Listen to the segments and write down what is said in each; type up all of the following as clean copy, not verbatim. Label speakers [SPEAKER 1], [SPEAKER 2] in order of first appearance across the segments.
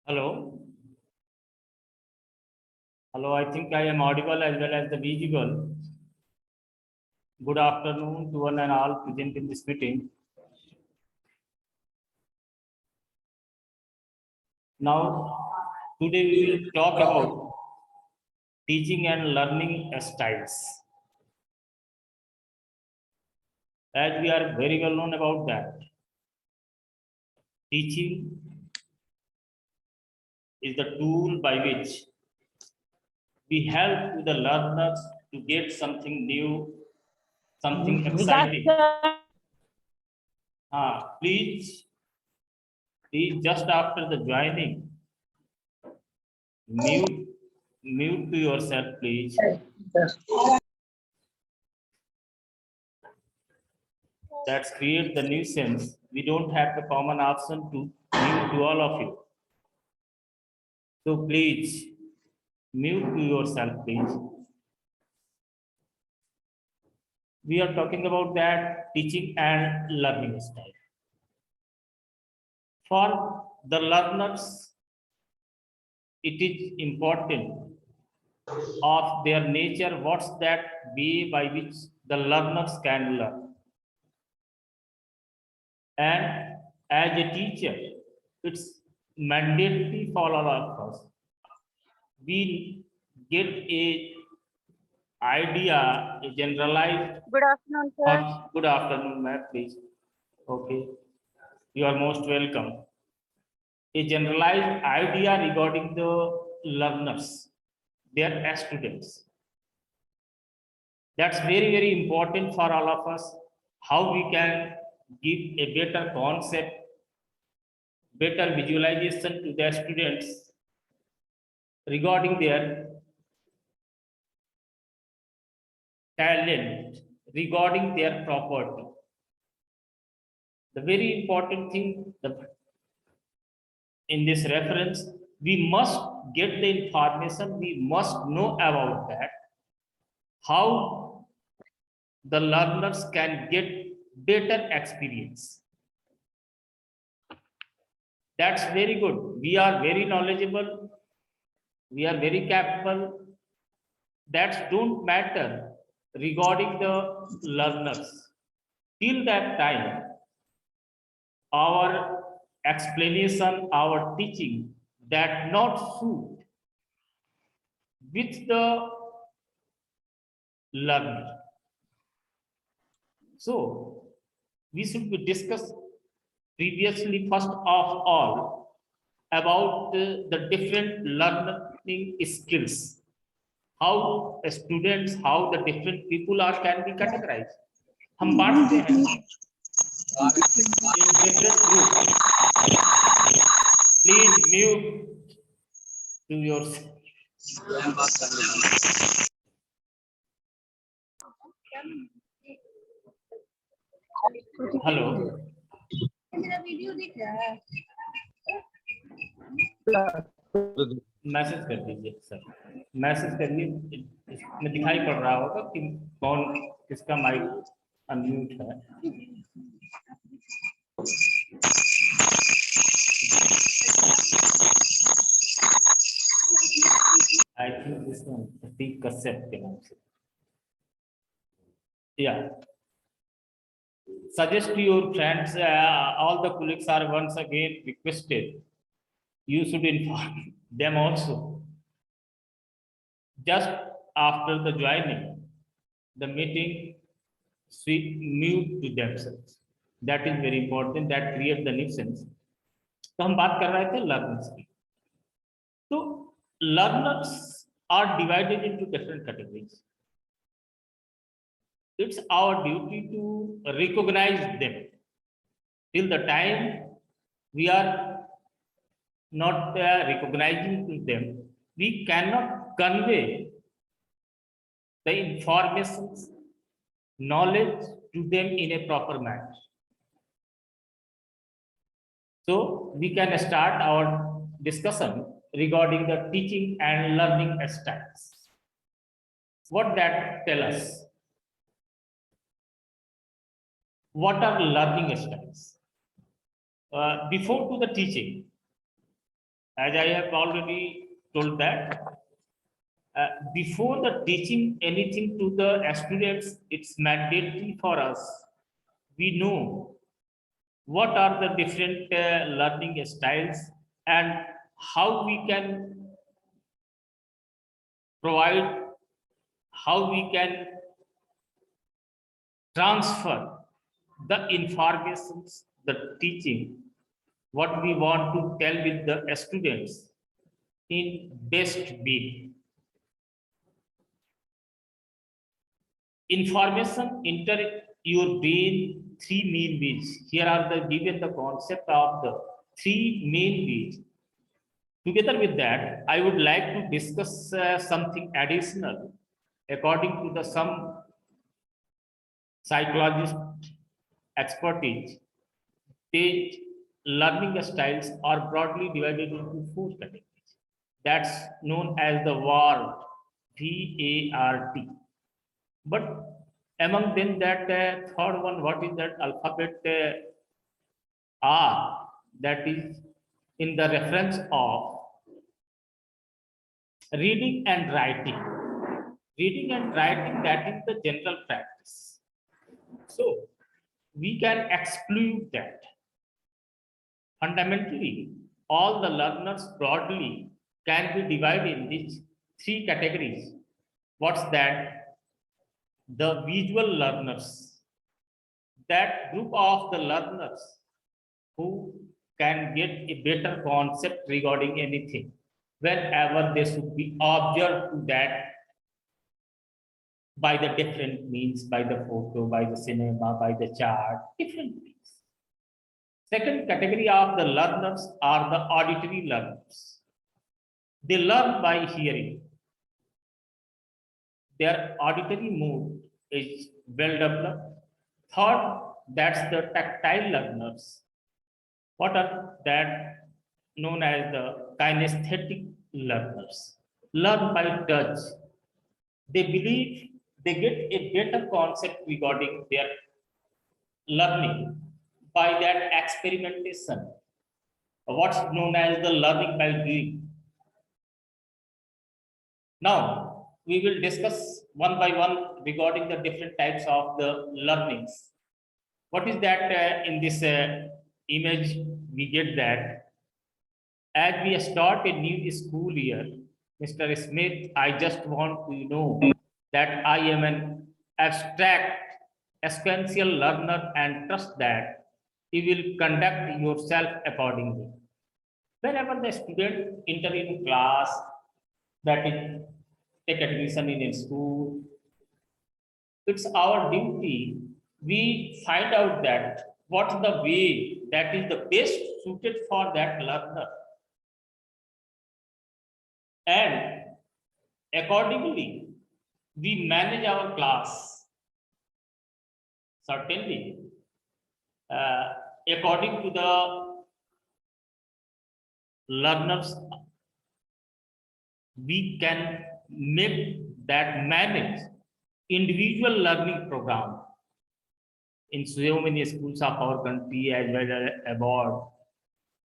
[SPEAKER 1] Hello. Hello, I think I am audible as well as the visible. Good afternoon to one and all present in this meeting. Now, today we will talk about teaching and learning styles. As we are very well known about that, teaching is the tool by which we help to the learners to get something new, something exciting. Please just after the joining, mute to yourself, please. That's create the nuisance. We don't have the common option to mute to all of you. So please mute to yourself, please. We are talking about that teaching and learning style. For the learners, it is important of their nature, what's that way by which the learners can learn. And as a teacher, it's mandatory for all of us. We get a idea, a generalized.
[SPEAKER 2] Good afternoon, sir.
[SPEAKER 1] Good afternoon, ma'am, please. Okay, you are most welcome. A generalized idea regarding the learners, their students. That's very, very important for all of us. How we can give a better concept, better visualization to their students regarding their talent, regarding their property. The very important thing in this reference, we must get the information, we must know about that, how the learners can get better experience. That's very good. We are very knowledgeable, we are very capable. That don't matter regarding the learners. Till that time, our explanation, our teaching that not suit with the learner. So we should be discussed previously first of all about the different learning skills. How students, how the different people are can be categorized. हम बांटते हैं in different groups. Please mute to yourself. Hello message कर दीजिए sir, message करिए, इसमें दिखाई पड़ रहा होगा कि कौन किसका माइक अनम्यूट है. आई थिंक दिस वन प्रतीक कश्यप के नाम से. Yeah. Suggest to your friends, all the colleagues are once again requested. You should inform them also. Just after the joining, the meeting, mute to themselves. That is very important. That creates the nuisance. तो हम बात कर रहे थे learners की. तो learners are divided into different categories. It's our duty to recognize them. Till the time we are not recognizing to them, we cannot convey the information, knowledge to them in a proper manner. So we can start our discussion regarding the teaching and learning styles. What that tell us? What are learning styles? Before to the teaching, As I have already told that before the teaching anything to the students, it's mandatory for us. We know what are the different learning styles and how we can provide, how we can transfer the informations, the teaching, what we want to tell with the students in best way. Information enter your brain three main ways. Here are the given the concept of the three main ways. Together with that, I would like to discuss something additional according to the some psychologist expertise. They learning styles are broadly divided into four categories. That's known as the VART, VART. But among them, that third one, what is that alphabet R? That is in the reference of reading and writing. Reading and writing, that is the general practice. So we can exclude that. Fundamentally, all the learners broadly can be divided in these three categories. What's that? The visual learners, that group of the learners who can get a better concept regarding anything whenever they should be observed to that by the different means, by the photo, by the cinema, by the chart, different means. Second category of the learners are the auditory learners. They learn by hearing. Their auditory mode is well developed. Third, that's the tactile learners. What are that known as the kinesthetic learners? Learn by touch. They believe they get a better concept regarding their learning by that experimentation. What's known as the learning by doing. Now, we will discuss one by one regarding the different types of the learnings. What is that in this image? We get that as we start a new school year, Mr. Smith, I just want to know that I am an abstract, sequential learner and trust that you will conduct yourself accordingly. Whenever the student enter in class, that is take admission in a school, it's our duty. We find out that what's the way that is the best suited for that learner. And accordingly, we manage our class. Certainly, according to the learners, we can make that manage individual learning program in so many schools of our country as well as abroad.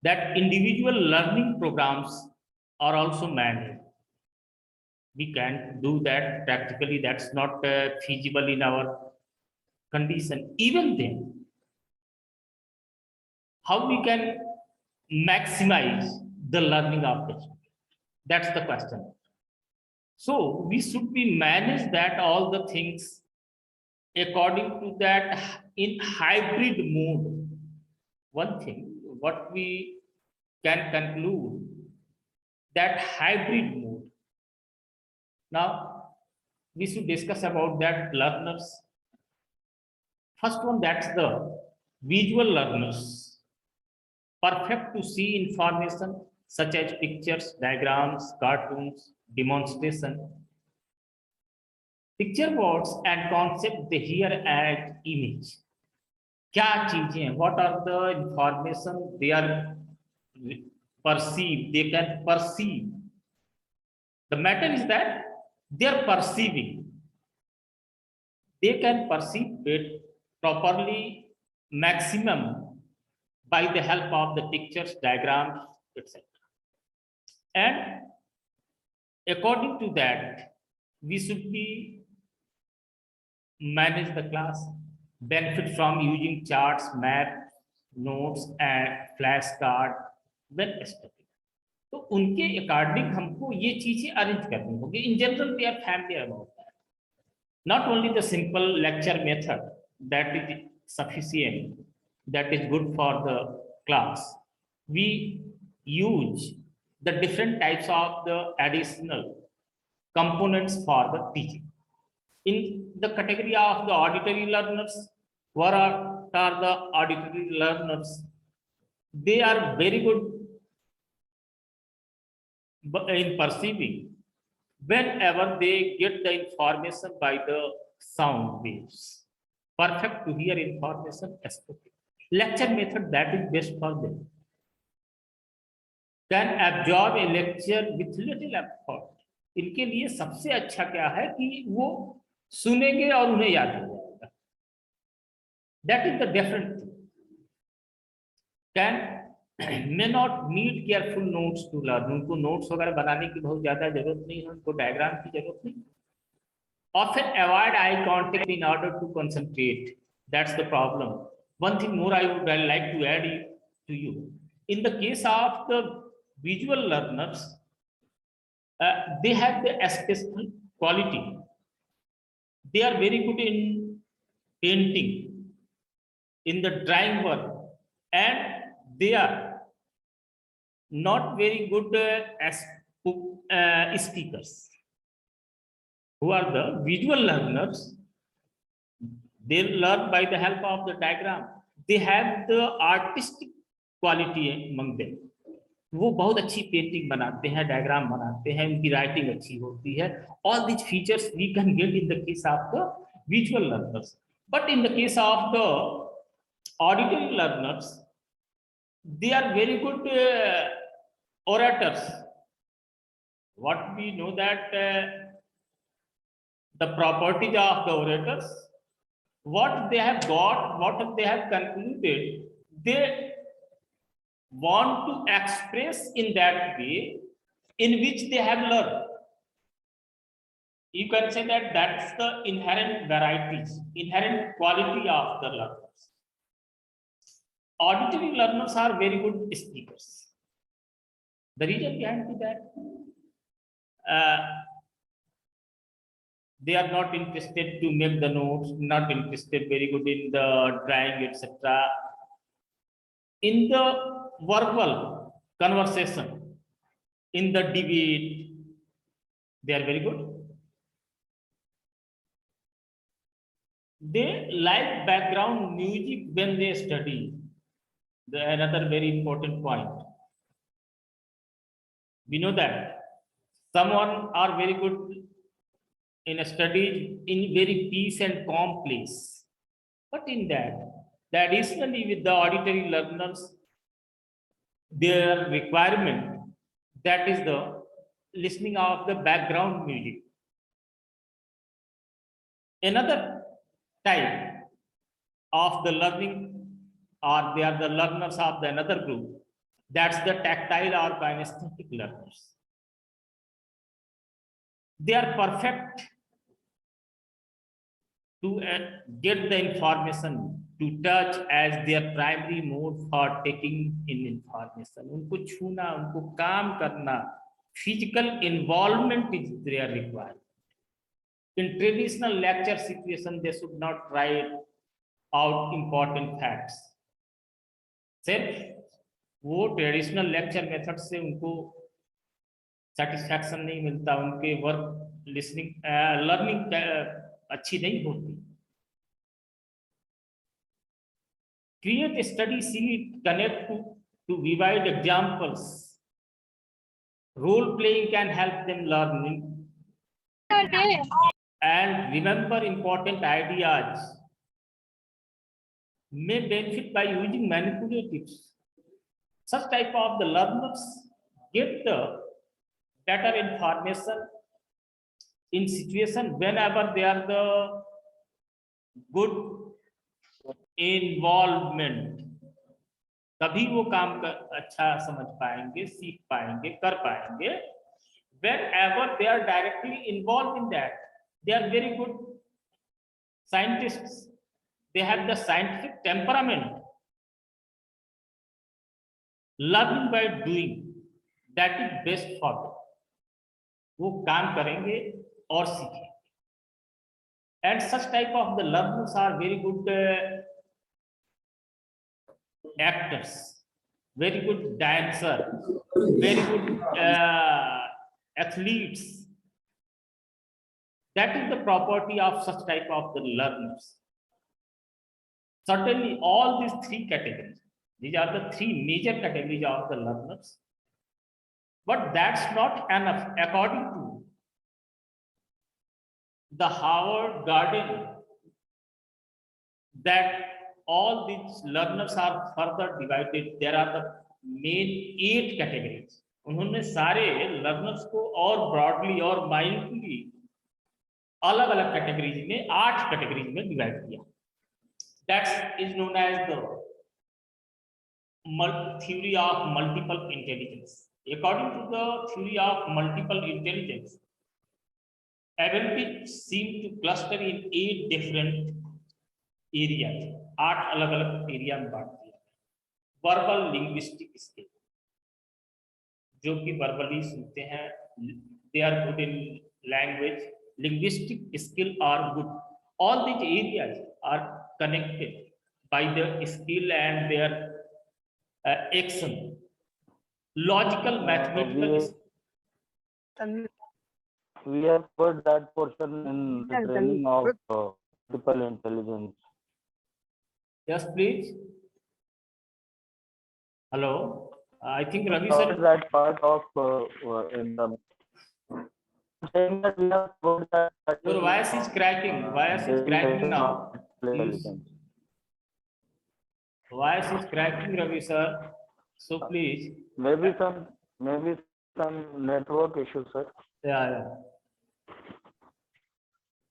[SPEAKER 1] That individual learning programs are also managed. We can't do that practically. That's not feasible in our condition. Even then, how we can maximize the learning of the student? That's the question. So we should be manage that all the things according to that in hybrid mode. One thing, what we can conclude that hybrid mode. Now we should discuss about that learners. First one, that's the visual learners. Perfect to see information such as pictures, diagrams, cartoons, demonstration. Picture words and concept they hear as image. क्या चीजें? What are the information they are perceive? They can perceive. The matter is that they are perceiving. They can perceive it properly, maximum by the help of the pictures, diagrams, etc. And according to that, we should be manage the class, benefit from using charts, maps, notes and flashcard when studying. तो उनके according हमको ये चीजें arrange करनी होगी. In general they are family about that. Not only the simple lecture method that is sufficient, that is good for the class. We use the different types of the additional components for the teaching. In the category of the auditory learners, what are the auditory learners? They are very good in perceiving whenever they get the information by the sound waves. Perfect to hear information aesthetic. Lecture method that is best for them. Can absorb a lecture with little effort. इनके लिए सबसे अच्छा क्या है कि वो सुनेंगे और उन्हें याद हो जाएगा. That is the different thing. Can may not need careful notes to learn. उनको notes वगैरह बनाने की बहुत ज्यादा जरूरत नहीं है, उनको डायग्राम की जरूरत नहीं. Often avoid eye contact in order to concentrate. That's the problem. One thing more I would like to add to you. In the case of the visual learners, they have the aesthetic quality. They are very good in painting, in the drawing work, and they are not very good as speakers. Who are the visual learners? They learn by the help of the diagram. They have the artistic quality among them. वो बहुत अच्छी painting बनाते हैं, diagram बनाते हैं, उनकी writing अच्छी होती है. All these features we can get in the case of the visual learners. But in the case of the auditory learners, they are very good orators. What we know that the properties of the orators, what they have got, what they have concluded, they want to express in that way in which they have learned. You can say that that's the inherent varieties, inherent quality of the learners. Auditory learners are very good speakers. The reason behind that, they are not interested to make the notes, not interested very good in the drawing, etc. In the verbal conversation, in the debate, they are very good. They like background music when they study. Another very important point. We know that someone are very good in a study in very peace and calm place. But in that, additionally with the auditory learners, their requirement, that is the listening of the background music. Another type of the learning, or they are the learners of the another group, that's the tactile or kinesthetic learners. They are perfect to get the information, to touch as their primary mode for taking in information. उनको छूना, उनको काम करना, physical involvement is their requirement. In traditional lecture situation, they should not write out important facts. सिर्फ वो traditional lecture method से उनको satisfaction नहीं मिलता, उनके वर्क लिसनिंग लर्निंग अच्छी नहीं होती. Create study sheet, connect to vivid examples. Role playing can help them learn and remember important ideas. May benefit by using manipulatives. Such type of the learners get the better information in situation whenever they are the good involvement. तभी वो काम अच्छा समझ पाएंगे, सीख पाएंगे, कर पाएंगे। Whenever they are directly involved in that, they are very good scientists. They have the scientific temperament. Learning by doing, that is best for them. वो काम करेंगे और सीखेंगे. And such type of the learners are very good actors, very good dancer, very good athletes. That is the property of such type of the learners. Certainly all these three categories, these are the three major categories of the learners. But that's not enough. According to the Harvard Garden, that all these learners are further divided. There are the main 8 categories. उन्होंने सारे learners को और broadly और mildly अलग अलग categories में 8 categories में divide किया. That is known as the theory of multiple intelligence. According to the theory of multiple intelligence, ability seem to cluster in 8 different areas. 8 अलग अलग एरिया में बांट दिया. वर्बल लिंग्विस्टिक स्किल, जो कि वर्बली सुनते हैं, they are good in language. Linguistic skill are good. All these areas are connected by the skill and their action. Logical, mathematical.
[SPEAKER 2] We have covered that portion in the training of multiple intelligence.
[SPEAKER 1] Yes, please. Hello. I think Ravi
[SPEAKER 2] covered
[SPEAKER 1] sir.
[SPEAKER 2] That part of in the saying that we have covered that.
[SPEAKER 1] Your voice is cracking. Voice is cracking now. Please. Voice is cracking, Ravi sir. So please.
[SPEAKER 2] Maybe some network issue, sir.
[SPEAKER 1] Yeah.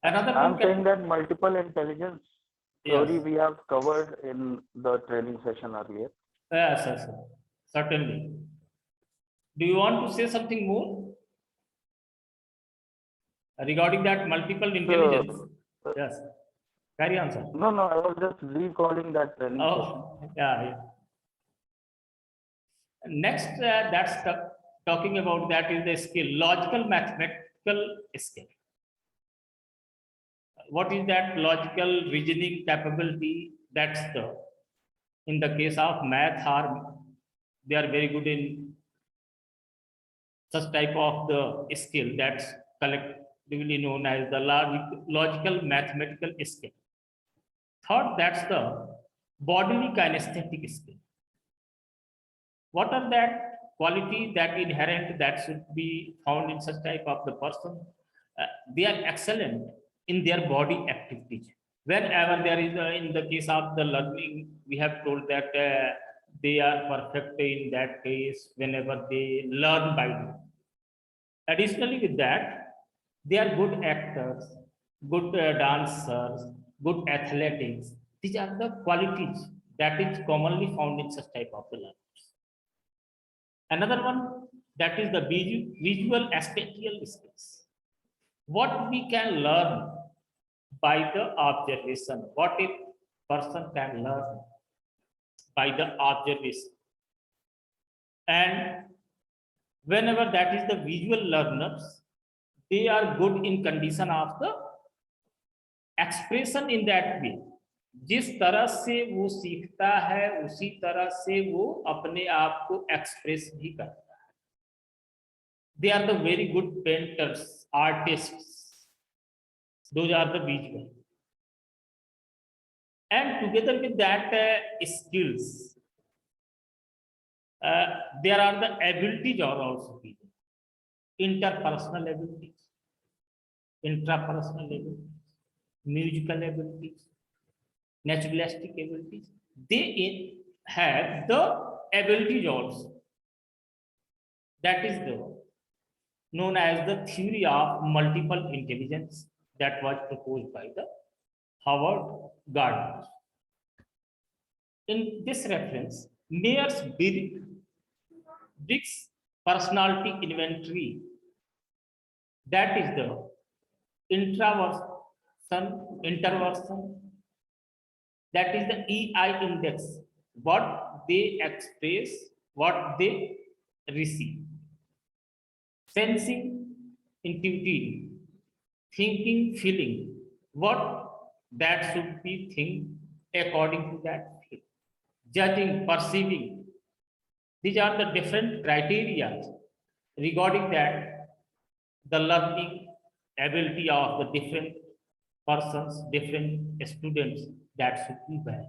[SPEAKER 1] Another
[SPEAKER 2] I'm
[SPEAKER 1] one.
[SPEAKER 2] saying that multiple intelligence theory we have covered in the training session earlier.
[SPEAKER 1] Yes, certainly. Do you want to say something more regarding that multiple intelligence? Yes. Carry on, sir.
[SPEAKER 2] No, I was just recalling that training session.
[SPEAKER 1] Yeah. Next, that's talking about that is the skill, logical mathematical skill. What is that? Logical reasoning capability. That's in the case of math, they are very good in such type of the skill that's collectively known as the logical mathematical skill. Third, that's the bodily kinesthetic skill. What are that qualities that inherent that should be found in such type of the person? They are excellent in their body activities. Whenever there is in the case of the learning, we have told that they are perfect in that case whenever they learn by doing. Additionally with that, they are good actors, good dancers, good athletics. These are the qualities that is commonly found in such type of the learners. Another one, that is the visual spatial skills. What we can learn by the observation, what a person can learn by the observation. And whenever that is the visual learners, they are good in condition of the expression in that way. जिस तरह से वो सीखता है उसी तरह से वो अपने आप को एक्सप्रेस भी करता है. They are the very good painters, artists. Those are the visual. And together with that skills, there are the abilities are also given. Interpersonal abilities, intrapersonal abilities, musical abilities, naturalistic abilities. They have the abilities also. That is known as the theory of multiple intelligence that was proposed by the Harvard Garden. In this reference, Myers-Briggs personality inventory, that is the introversion, that is the EI index, what they express, what they receive. Sensing, intuitive, thinking, feeling, what that should be think according to that feel. Judging, perceiving, these are the different criteria regarding that the learning ability of the different persons, different students, that should be bad.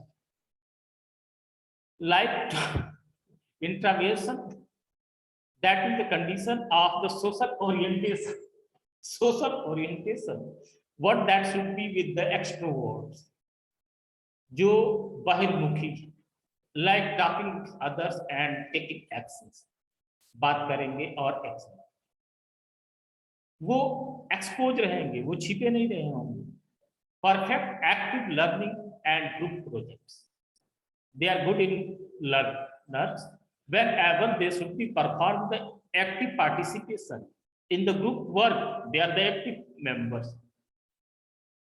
[SPEAKER 1] Like intravention, that is the condition of the social orientation. Social orientation, what that should be with the extroverts, जो बहिर्मुखी, like talking with others and taking actions, बात करेंगे और action, वो expose रहेंगे, वो छिपे नहीं रहे होंगे. Perfect active learning and group projects, they are good in learners whenever they should be perform the active participation in the group work, they are the active members.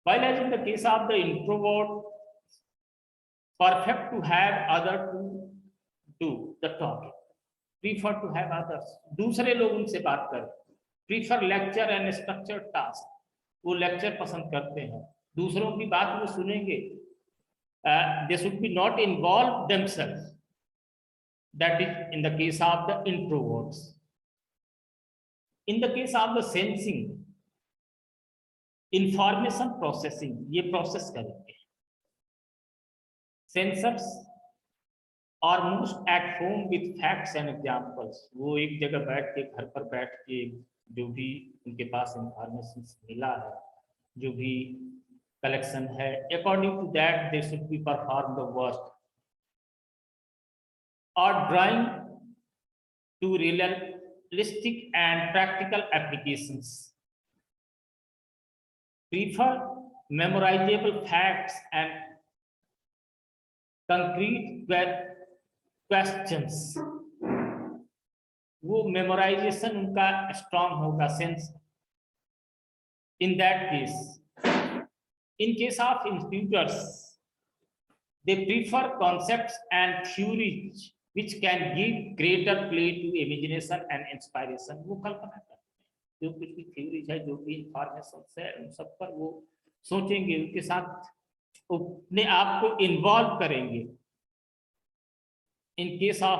[SPEAKER 1] While as in the case of the introvert, perfect to have other to do the talking, prefer to have others, दूसरे लोग उनसे बात करें, prefer lecture and structured task, वो lecture पसंद करते हैं, दूसरों की बात वो सुनेंगे, they should be not involved themselves, that is in the case of the introverts. In the case of the sensing, information processing, ये process करेंगे. Sensors are most at home with facts and examples, वो एक जगह बैठ के, घर पर बैठ के जो भी उनके पास इंफॉर्मेशन मिला है, जो भी कलेक्शन है, according to that they should be perform the work. Or drawing to realistic and practical applications, prefer memorizable facts and concrete questions, वो memorization उनका strong होगा, sense. In that case, in case of institutors, they prefer concepts and theories which can give greater play to imagination and inspiration, वो कल्पना करते हैं, जो कुछ भी theories है, जो भी information है, उन सब पर वो सोचेंगे, उनके साथ अपने आप को involve करेंगे. In case of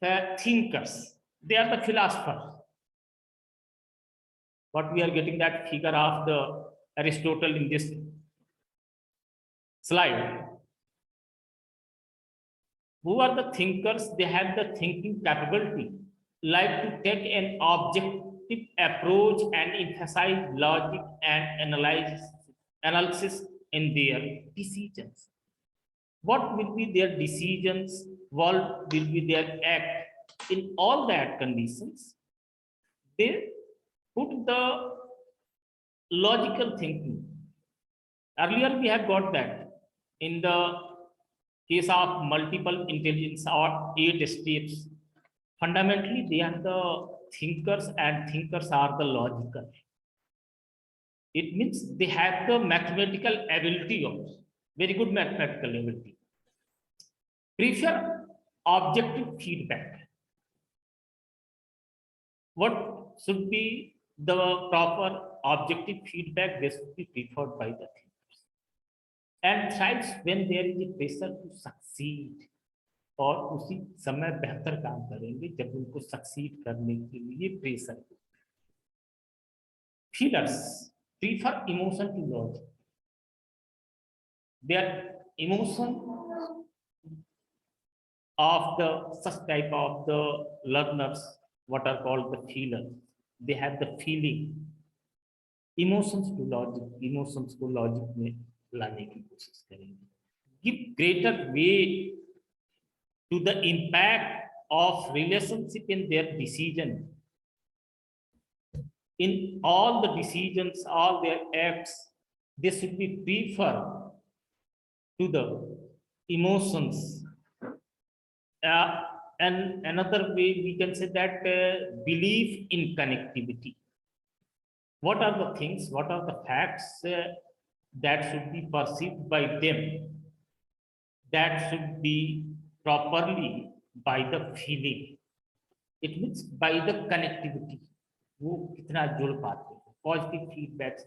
[SPEAKER 1] the thinkers, they are the philosophers. What we are getting that figure of the Aristotle in this slide. Who are the thinkers? They have the thinking capability, like to take an objective approach and emphasize logic and analysis in their decisions. What will be their decisions? What will be their act? In all that conditions, they put the logical thinking. Earlier we have got that in the case of multiple intelligence or 8 steps. Fundamentally, they are the thinkers, and thinkers are the logical. It means they have the mathematical ability also, very good mathematical ability. Prefer objective feedback. What should be the proper objective feedback? They should be preferred by the thinkers. And thrives when there is a pressure to succeed, और उसी समय बेहतर काम करेंगे जब उनको succeed करने के लिए pressure. Feelers prefer emotion to logic. Their emotion of the such type of the learners, what are called the feelers, they have the feeling. Emotions to logic, emotions को logic में लाने की कोशिश करेंगे. Give greater weight to the impact of relationship in their decision. In all the decisions, all their acts, they should be prefer to the emotions and another way we can say that belief in connectivity. What are the things, what are the facts that should be perceived by them, that should be properly by the feeling? It means by the connectivity. वो कितना जुड़ पाते हैं. Positive feedbacks,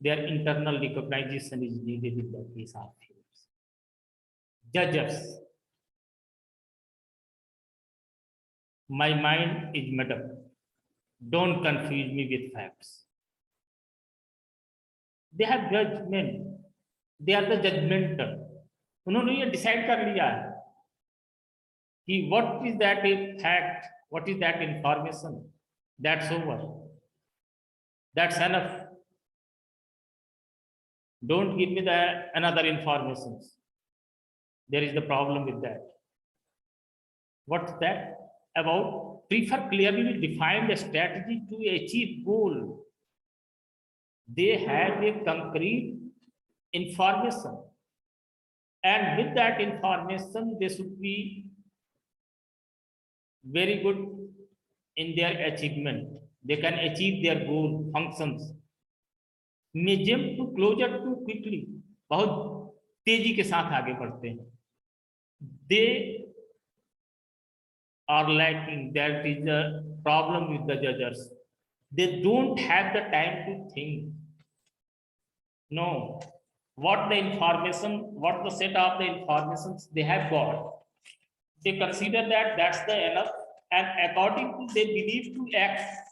[SPEAKER 1] their internal recognition is needed in the case of films. Judges, my mind is made up. Don't confuse me with facts. They have judgment. They are the judgmental. उन्होंने ये decide कर लिया है कि what is that a fact, what is that information. That's over. That's enough. Don't give me the another informations. There is the problem with that. What's that about? Prefer clearly defined strategy to achieve goal. They have a concrete information, and with that information they should be very good in their achievement. They can achieve their goal functions. May jump to closer too quickly. बहुत तेजी के साथ आगे बढ़ते हैं. They are lacking. That is the problem with the judges. They don't have the time to think. No, what the information, what the set of the informations they have got, they consider that that's the enough, and according to they believe to act.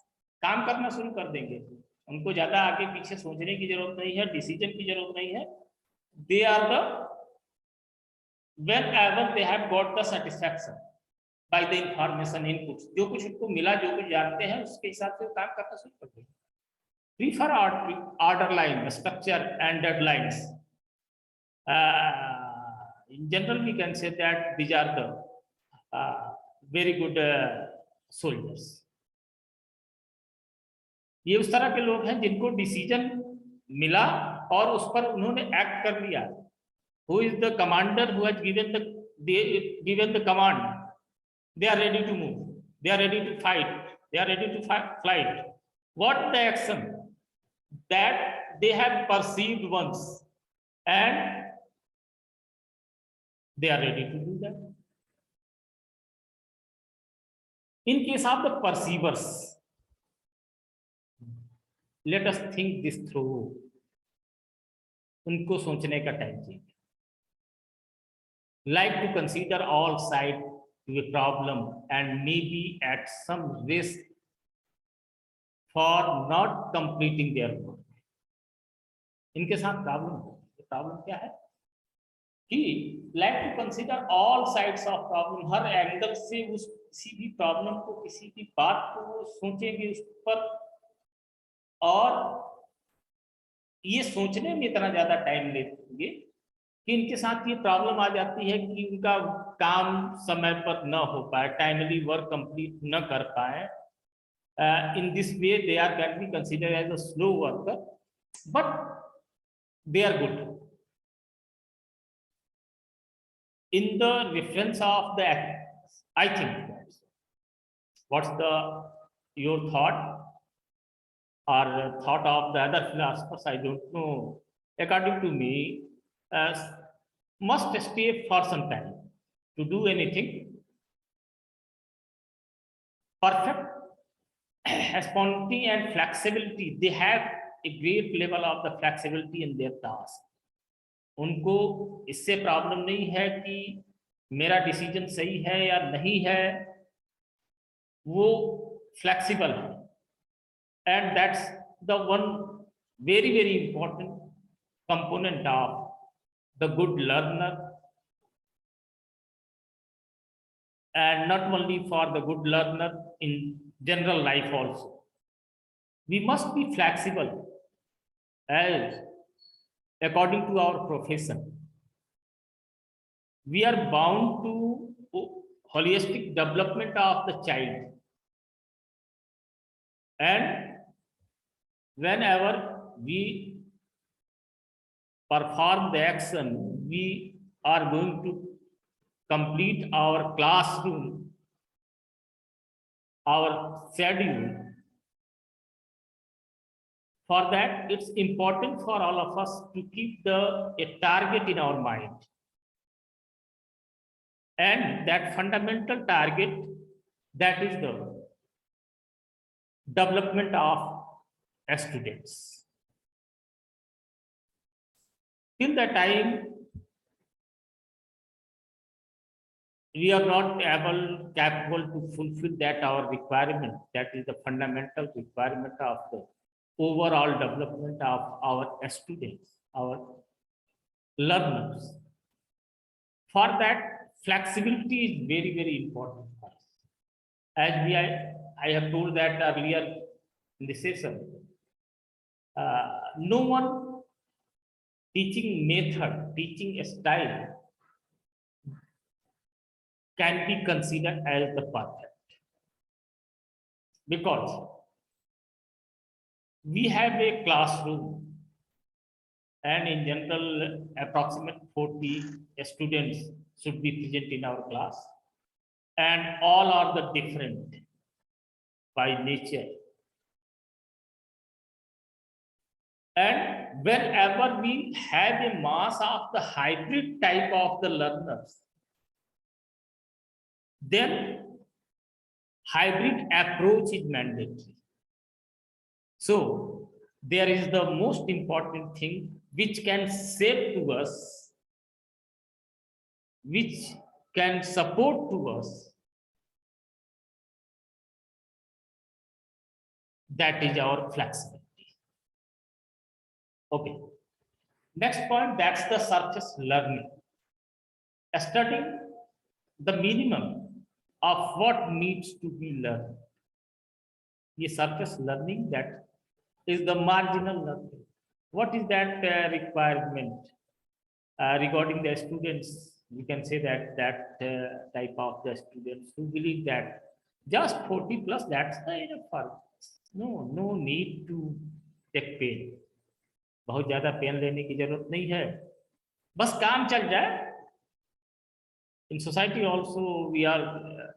[SPEAKER 1] काम करना शुरू कर देंगे. उनको ज्यादा आगे पीछे सोचने की जरूरत नहीं है, डिसीजन की जरूरत नहीं है. They are the whenever they have got the satisfaction by the information inputs. जो कुछ उनको मिला, जो कुछ जानते हैं, उसके हिसाब से काम करना शुरू कर देंगे. Prefer order line, structure and deadlines. In general, we can say that these are the very good soldiers. ये उस तरह के लोग हैं जिनको डिसीजन मिला और उस पर उन्होंने एक्ट कर लिया. Who is the commander who has given the command? They are ready to move. They are ready to fight. They are ready to flight. What the action that they have perceived once, and they are ready to do that. In case of the perceivers, let us think this through. उनको सोचने का time चाहिए. Like to consider all sides to a problem and maybe at some risk for not completing their work. इनके साथ problem क्या है कि like to consider all sides of problem, her angle से उस किसी भी प्रॉब्लम को, किसी भी बात को वो सोचेंगे उस पर, और ये सोचने में इतना ज्यादा टाइम लेंगे कि इनके साथ ये प्रॉब्लम आ जाती है कि उनका काम समय पर न हो पाए, टाइमली वर्क कंप्लीट न कर पाए. In this way they are can be considered as a slow worker, but they are good. In the reference of the, I think, what's your thought or thought of the other philosophers, I don't know. According to me, must stay for some time to do anything. Perfect spontaneity and flexibility. They have a great level of the flexibility in their task. उनको इससे problem नहीं है कि मेरा decision सही है या नहीं है. वो फ्लेक्सिबल है. And that's the one very, very important component of the good learner, and not only for the good learner, in general life also. We must be flexible as according to our profession. We are bound to holistic development of the child, and whenever we perform the action, we are going to complete our classroom, our schedule. For that, it's important for all of us to keep a target in our mind. And that fundamental target, that is the development of students. Till the time we are not capable to fulfill that our requirement, that is the fundamental requirement of the overall development of our students, our learners. For that, flexibility is very, very important for us. As I have told that earlier in the session, no one teaching method, teaching style can be considered as the perfect, because we have a classroom and in general approximate 40 students should be present in our class, and all are the different by nature. And wherever we have a mass of the hybrid type of the learners, then hybrid approach is mandatory. So there is the most important thing which can save to us, which can support to us, that is our flexibility. Okay. Next point, that's the surface learning. Studying the minimum of what needs to be learned. The surface learning, that is the marginal learning. What is that requirement regarding the students? We can say that type of the students who believe that just 40 plus, that's the enough for us. No need to take pain. बहुत ज्यादा pen लेने की जरूरत नहीं है, बस काम चल जाए. In society also we are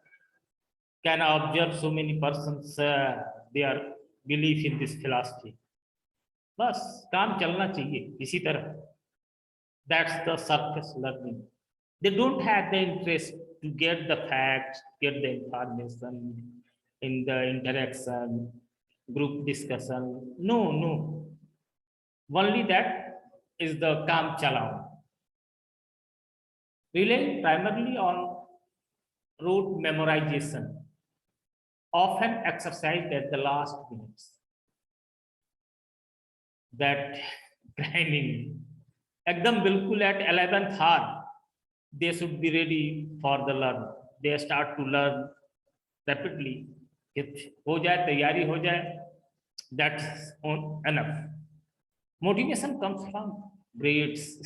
[SPEAKER 1] can observe so many persons their belief in this philosophy. बस काम चलना चाहिए किसी तरह. That's the surface learning. They don't have the interest to get the facts, get the information in the interaction, group discussion. No. Only that is the काम चलाओ. Relying primarily on rote memorization, often exercised at the last minutes. That training, एकदम बिल्कुल at 11th hour, they should be ready for the learn. They start to learn rapidly. हो जाए, तैयारी हो जाए, that's enough. Motivation comes from grades.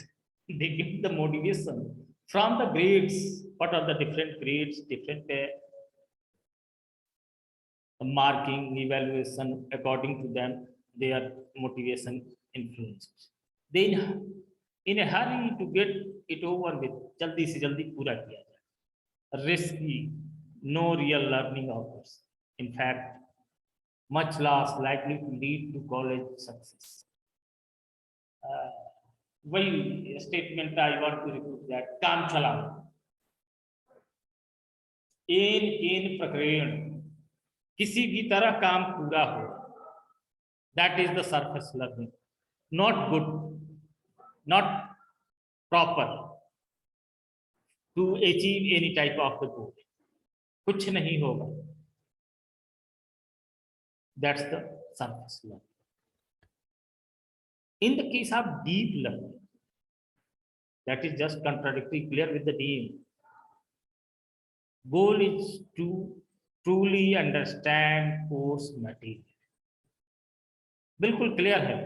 [SPEAKER 1] They give the motivation from the grades. What are the different grades, different marking, evaluation, according to them, their motivation influences. They in a hurry to get it over with, jaldi se jaldi pura kiya jaye. Risky, no real learning occurs. In fact, much loss likely to lead to college success. वही statement I want to repeat that काम चलाओ. इन प्रक्रिया किसी भी तरह काम पूरा हो, that is the surface learning. Not good, not proper to achieve any type of the goal. कुछ नहीं होगा. That's the surface learning. In the case of deep learning, that is just contradictory, clear with the name. Goal is to truly understand course material. बिल्कुल clear है,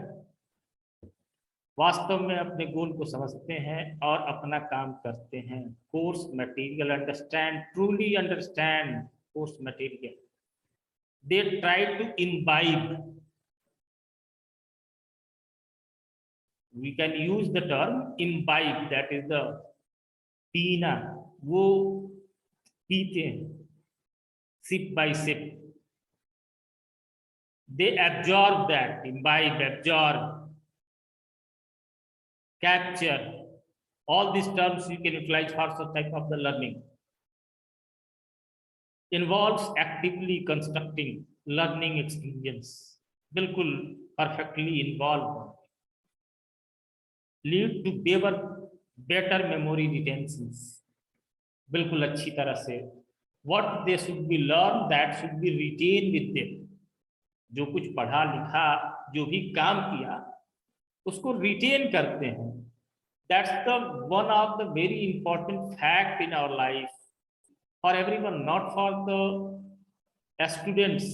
[SPEAKER 1] वास्तव में अपने गोल को समझते हैं और अपना काम करते हैं. Course material, understand, truly understand course material. They try to imbibe. We can use the term imbibe, that is the pina, वो पीते हैं sip by sip, they absorb that, imbibe, absorb, capture. All these terms you can utilize for such type of the learning. Involves actively constructing learning experience. बिल्कुल perfectly involved. Lead to better memory retentions. बिल्कुल अच्छी तरह से. What they should be learned, that should be retained with them. जो कुछ पढ़ा लिखा, जो भी काम किया, उसको रिटेन करते हैं. That's the one of the very important fact in our life for everyone, not for the students.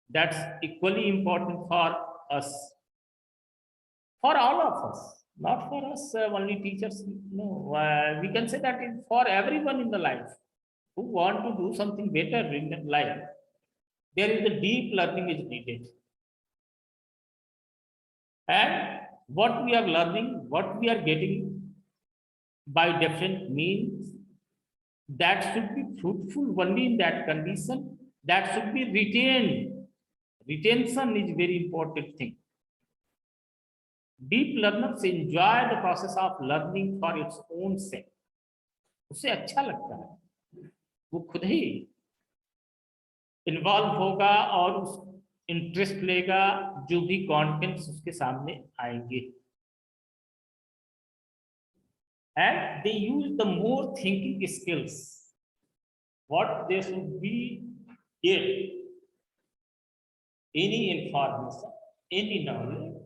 [SPEAKER 1] That's equally important for us, for all of us, not for us only teachers. No, we can say that it's for everyone in the life who want to do something better in their life. There is a deep learning is needed. And what we are learning, what we are getting by different means, that should be fruitful only in that condition, that should be retained. Retention is very important thing. Deep learners enjoy the process of learning for its own sake. उसे अच्छा लगता है, वो खुद ही involve होगा और उस interest लेगा जो भी कंटेंट्स उसके सामने आएंगे. And they use the more thinking skills. What they should be get any information, any knowledge,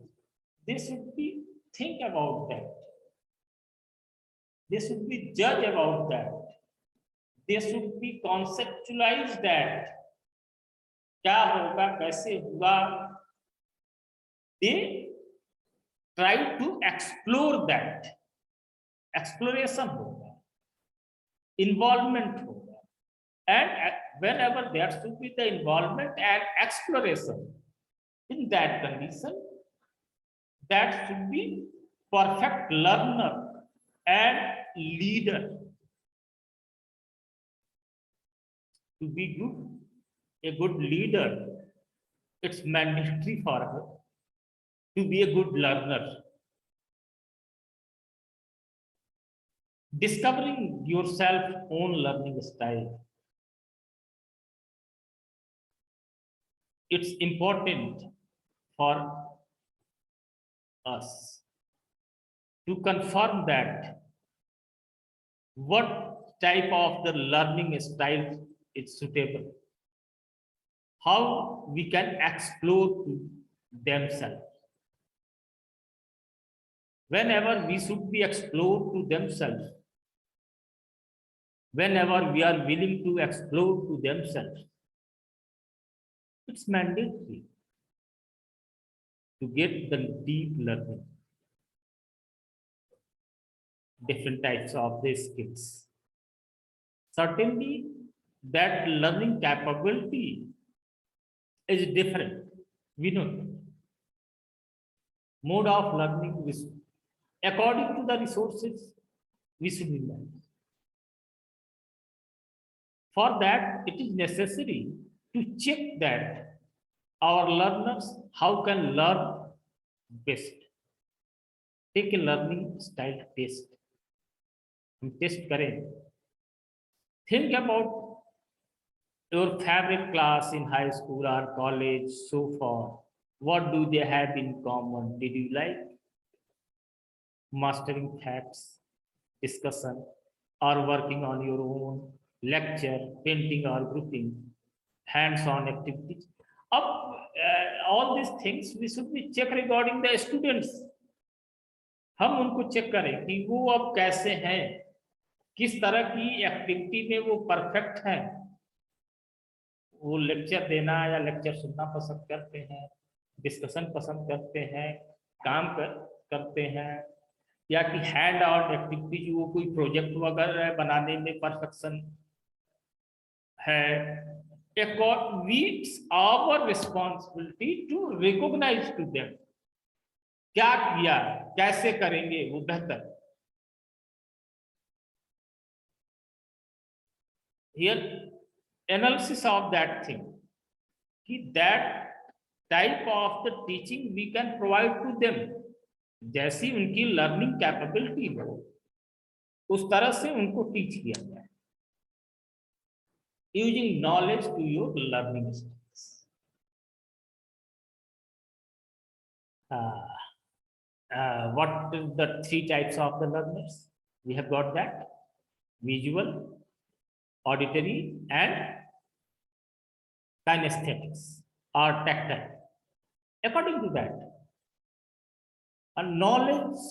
[SPEAKER 1] they should be think about that. They should be judge about that. They should be conceptualize that. क्या होगा, कैसे हुआ? They try to explore that. Exploration होगा, involvement होगा, and whenever there should be the involvement and exploration, in that condition, that should be perfect learner and leader. To be a good leader, it's mandatory for her to be a good learner. Discovering yourself own learning style. It's important for us to confirm that what type of the learning style is suitable, how we can explore to themselves. Whenever we should be explored to themselves, whenever we are willing to explore to themselves, it's mandatory to get the deep learning, different types of the skills. Certainly, that learning capability is different. We know that. Mode of learning is according to the resources we should learn. For that, it is necessary to check that our learners how can learn best. Take a learning style test. Test करें. Think about your favorite class in high school or college so far. What do they have in common? Did you like mastering facts, discussion, or working on your own, lecture, painting or grouping, hands-on activities? All these things we should be check regarding the students. हम उनको check करें कि वो अब कैसे हैं, किस तरह की एक्टिविटी में वो परफेक्ट हैं. वो लेक्चर देना या लेक्चर सुनना पसंद करते हैं, डिस्कशन पसंद करते हैं, काम करते हैं, या कि हैंड ऑन एक्टिविटी वो कोई प्रोजेक्ट वगैरह बनाने में परफेक्शन है. It's our responsibility to recognize to them. क्या किया, कैसे करेंगे वो बेहतर. here analysis of that thing, that type of the teaching we can provide to them, जैसी उनकी लर्निंग कैपेबिलिटी हो उस तरह से उनको टीच किया जाए, using knowledge to your learning skills. What is the three types of the learners? We have got that: visual, auditory, and kinesthetics or tactile. According to that, a knowledge,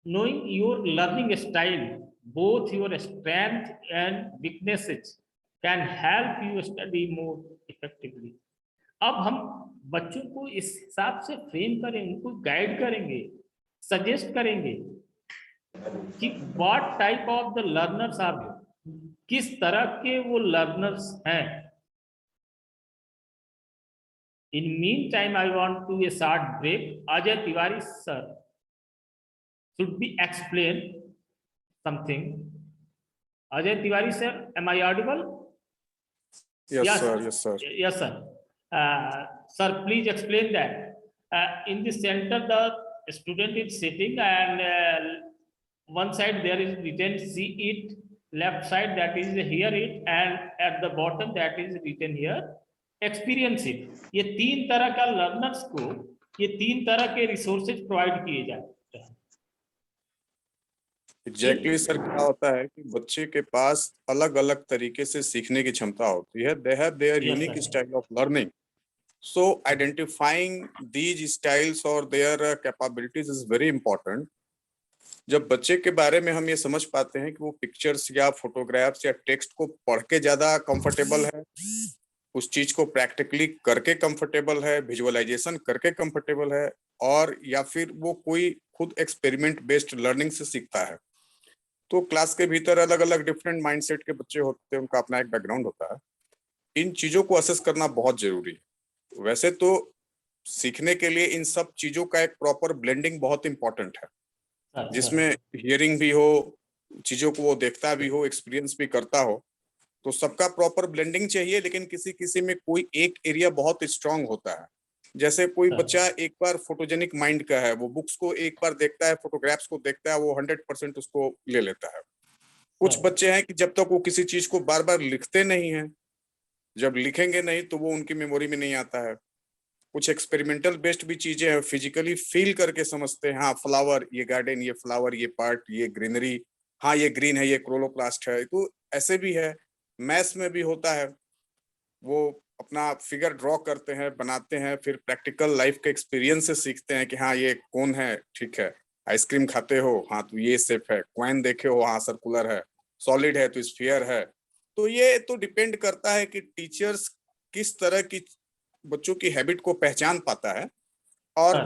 [SPEAKER 1] knowing your learning style, both your strength and weaknesses, can help you study more effectively. अब हम बच्चों को इस हिसाब से frame करें, उनको guide करेंगे, सजेस्ट करेंगे कि what type of the learners are, किस तरह के वो लर्नर्स हैं. In mean time I want to a short break. Ajay Tiwari sir should be explain something. Ajay Tiwari sir, am I audible?
[SPEAKER 3] Yes, sir. Yes, sir.
[SPEAKER 1] Yes, sir. Sir, please explain that. In the center, the student is sitting, and one side there is written "see it," left side that is "hear it," and at the bottom that is written here "experience it." ये तीन तरह का learners को ये तीन तरह के resources provide किए जाते हैं.
[SPEAKER 3] एग्जैक्टली सर, क्या होता है कि बच्चे के पास अलग अलग तरीके से सीखने की क्षमता होती है. They have their unique style of learning. So identifying these styles और their capabilities is very important. जब बच्चे के बारे में हम ये समझ पाते हैं कि वो पिक्चर्स या फोटोग्राफ्स या टेक्स्ट को पढ़ के ज्यादा कंफर्टेबल है, उस चीज को प्रैक्टिकली करके कंफर्टेबल है, विजुअलाइजेशन करके कंफर्टेबल है, और या फिर वो कोई खुद एक्सपेरिमेंट बेस्ड लर्निंग से सीखता है, तो क्लास के भीतर अलग अलग डिफरेंट माइंडसेट के बच्चे होते हैं, उनका अपना एक बैकग्राउंड होता है. इन चीजों को असेस करना बहुत जरूरी है. वैसे तो सीखने के लिए इन सब चीजों का एक प्रॉपर ब्लेंडिंग बहुत इंपॉर्टेंट है, जिसमें हियरिंग भी हो, चीजों को वो देखता भी हो, एक्सपीरियंस भी करता हो. तो सबका प्रॉपर ब्लेंडिंग चाहिए. लेकिन किसी किसी में कोई एक एरिया बहुत स्ट्रांग होता है. जैसे कोई बच्चा एक बार फोटोजेनिक माइंड का है, वो बुक्स को एक बार देखता है, फोटोग्राफ्स को देखता है, वो 100% उसको ले लेता है. कुछ बच्चे हैं कि जब तक वो किसी चीज को बार बार लिखते नहीं है, जब लिखेंगे नहीं तो वो उनकी मेमोरी में नहीं आता है. कुछ एक्सपेरिमेंटल बेस्ड भी चीजें हैं, फिजिकली फील करके समझते हैं. हाँ, फ्लावर, ये गार्डन, ये फ्लावर, ये पार्ट, ये ग्रीनरी, हाँ ये ग्रीन है, ये क्लोरोप्लास्ट है. तो ऐसे भी है. मैथ्स में भी होता है, वो अपना फिगर ड्रॉ करते हैं, बनाते हैं, फिर प्रैक्टिकल लाइफ के एक्सपीरियंस से सीखते हैं कि हाँ ये कौन है, ठीक है. आइसक्रीम खाते हो, हाँ तो ये शेप है. कॉइन देखे हो, हाँ सर्कुलर है. सॉलिड है तो स्फीयर है. तो ये तो डिपेंड करता है कि टीचर्स किस तरह की बच्चों की हैबिट को पहचान पाता है. और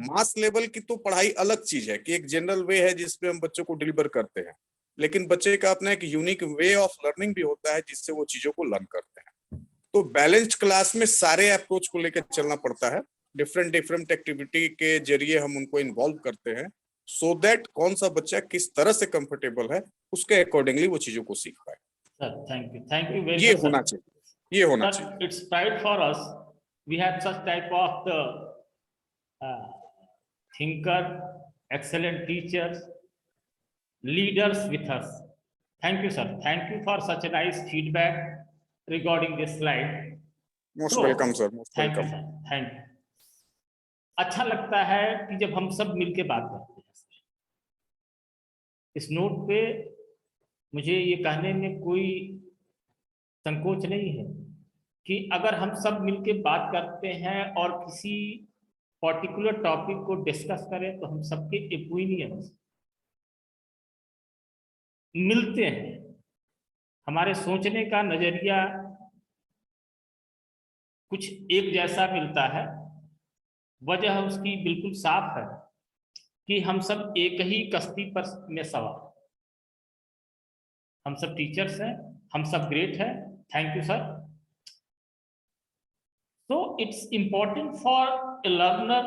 [SPEAKER 3] मास लेवल की तो पढ़ाई अलग चीज है कि एक जनरल वे है जिसपे हम बच्चों को डिलीवर करते हैं. लेकिन बच्चे का अपना एक यूनिक वे ऑफ लर्निंग भी होता है जिससे वो चीजों को लर्न करते हैं. तो बैलेंस्ड क्लास में सारे अप्रोच को लेकर चलना पड़ता है. डिफरेंट डिफरेंट एक्टिविटी के जरिए हम उनको इन्वॉल्व करते हैं, सो दैट कौन सा बच्चा किस तरह से कंफर्टेबल है, उसके अकॉर्डिंगली वो चीजों को सीख पाए.
[SPEAKER 1] सर थैंक यू वेरी
[SPEAKER 3] ये
[SPEAKER 1] मच.
[SPEAKER 3] होना चाहिए, ये होना चाहिए.
[SPEAKER 1] It's pride for us. We have such type of the thinker, excellent teachers, leaders with us. Thank you, sir. Thank you for such a nice feedback regarding this slide.
[SPEAKER 3] Most welcome sir, most
[SPEAKER 1] thank you
[SPEAKER 3] welcome.
[SPEAKER 1] Sir, thank you. अच्छा लगता है कि जब हम सब मिलके बात करते हैं. इस नोट पे मुझे ये कहने में कोई संकोच नहीं है कि अगर हम सब मिलके बात करते हैं और किसी पर्टिकुलर टॉपिक को डिस्कस करें तो हम सबके ओपिनियंस मिलते हैं, हमारे सोचने का नजरिया कुछ एक जैसा मिलता है. वजह उसकी बिल्कुल साफ है कि हम सब एक ही कश्ती पर में सवार. हम सब टीचर्स हैं, हम सब ग्रेट हैं. Thank you sir. So it's important for a learner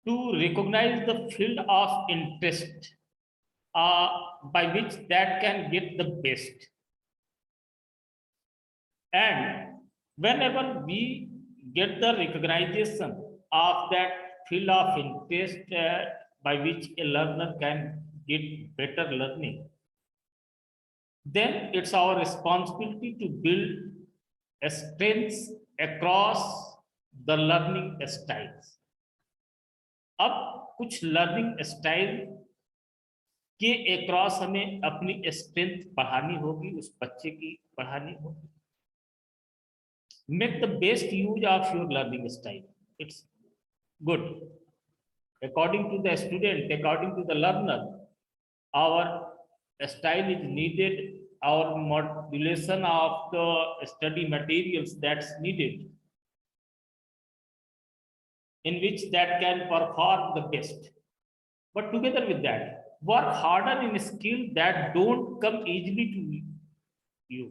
[SPEAKER 1] to recognize the field of interest by which that can get the best. And whenever we get the recognition of that field of interest by which a learner can get better learning, then it's our responsibility to build a strengths across the learning styles. अब कुछ learning style के across हमें अपनी strength बढ़ानी होगी, उस बच्चे की बढ़ानी होगी. Make the best use of your learning style. It's good. According to the student, according to the learner, our style is needed, our modulation of the study materials that's needed, in which that can perform the best. But together with that, work harder in skill that don't come easily to you.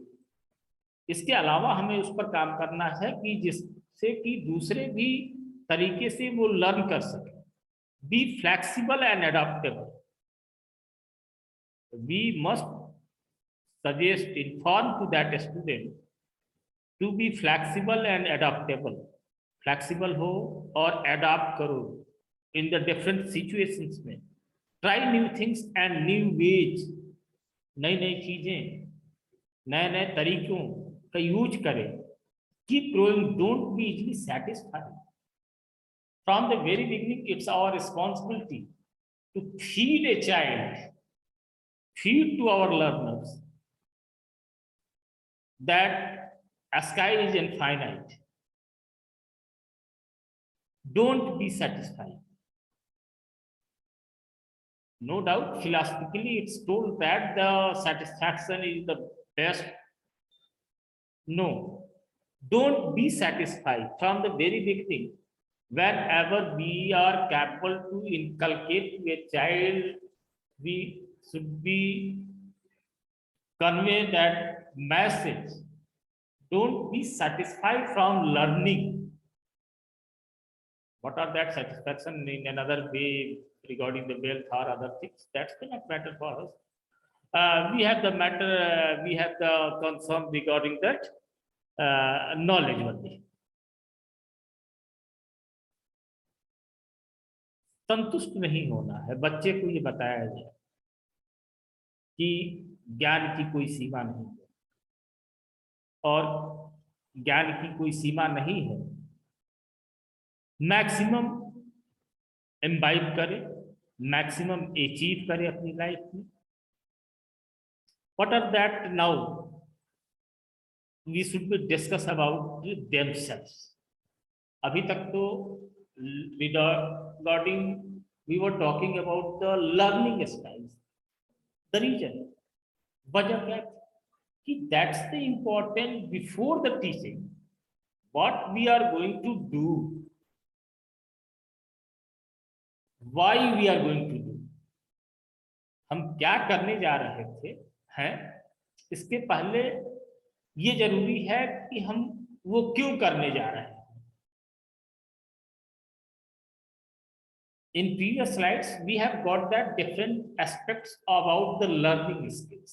[SPEAKER 1] इसके अलावा हमें उस पर काम करना है कि जिससे कि दूसरे भी तरीके से वो लर्न कर सके. Be flexible and adaptable. We must suggest inform to that student to be flexible and adaptable. Flexible हो और एडाप्ट करो इन द डिफरेंट सिचुएशंस में. Try new things and new ways. नई नई चीजें, नए नए तरीकों का यूज करें. Keep growing, don't be easily satisfied. From the very beginning it's our responsibility to feed a child, feed to our learners that a sky is infinite. Don't be satisfied. No doubt, philosophically, it's told that the satisfaction is the best. No, don't be satisfied from the very beginning. Whenever we are capable to inculcate to a child, we should be convey that message. Don't be satisfied from learning. What are that satisfaction in another way regarding the wealth or other things? That's not matter for us. We have the matter. We have the concern regarding that knowledge only. संतुष्ट नहीं होना है. बच्चे को ये बताया जाए कि ज्ञान की कोई सीमा नहीं है और ज्ञान की कोई सीमा नहीं है. मैक्सिमम एम्बाइब करे, मैक्सिमम अचीव करे अपनी लाइफ में. What are that now we should be discuss about themselves. अभी तक तो regarding we were talking about the learning styles. The reason, वजह क्या कि that's the important before the teaching. What we are going to do, why we are going to do, हम क्या करने जा रहे थे हैं, इसके पहले ये जरूरी है कि हम वो क्यों करने जा रहे हैं. In previous slides, we have got that different aspects about the learning skills.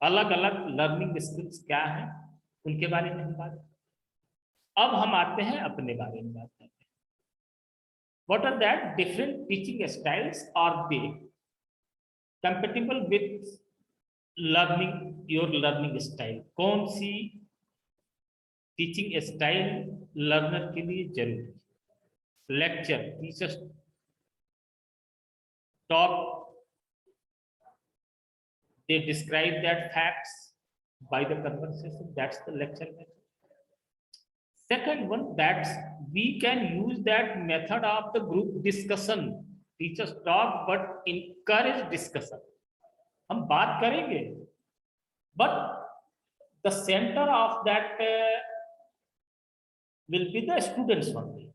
[SPEAKER 1] अलग-अलग learning skills क्या हैं, उनके बारे में हम बात. अब हम आते हैं अपने बारे में बात करते हैं. What are that different teaching styles? Are they compatible with learning, your learning style? कौन सी teaching style learner के लिए जरूरी है? Lecture, teachers talk, they describe that facts by the conversation. That's the lecture method. Second one, that we can use that method of the group discussion. Teachers talk but encourage discussion. हम बात करेंगे but the center of that will be the students only.